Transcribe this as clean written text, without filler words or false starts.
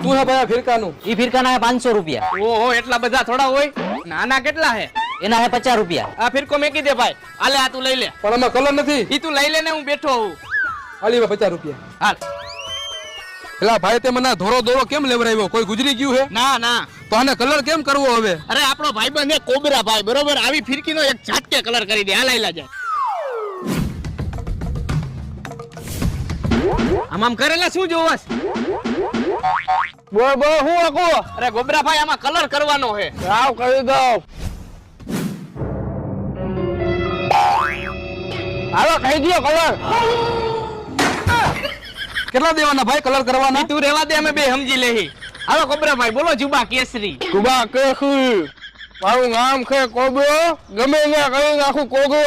શું હે ભાઈ ફિરકાનું? ઈ ફિરકાના 500 રૂપિયા. ઓહો એટલા બધા થોડા હોય. નાના કેટલા હે? એના 50 રૂપિયા. આ ફિરકો મેકી દે ભાઈ. આલે આ તું લઈ લે. પણ આમાં કલર નથી. ઈ તું લઈ લે ને હું બેઠો હું. આલી 50 રૂપિયા. હાલ. એલા ભાઈ તે મને ધોરો દોરો કેમ લેવરાવ્યો? કોઈ ગુજરી ગયું હે? ના ના. તો આને કલર કેમ કરવો હવે? અરે આપણો ભાઈબંધ હે કોબરા ભાઈ બરોબર. આવી ફિરકીનો એક ઝાટકે કલર કરી દે. હાલ જા. આમ કરેલા શું જોવસ? બોલ બોલ હું આકો? અરે ગોબરા ભાઈ આમાં કલર કરવાનો હે. આવ કરી દો. હાલો કહી દો કલર. કેટલા દેવાના ભાઈ કલર કરવાના? તું રેવા દે અમે બે સમજી લેહી. હાલો ગોબરા ભાઈ બોલો જુબા કેસરી. કુબા કેસરી. મારું નામ છે કોબરો. ગમે ત્યાં કરી નાખું કોબરો.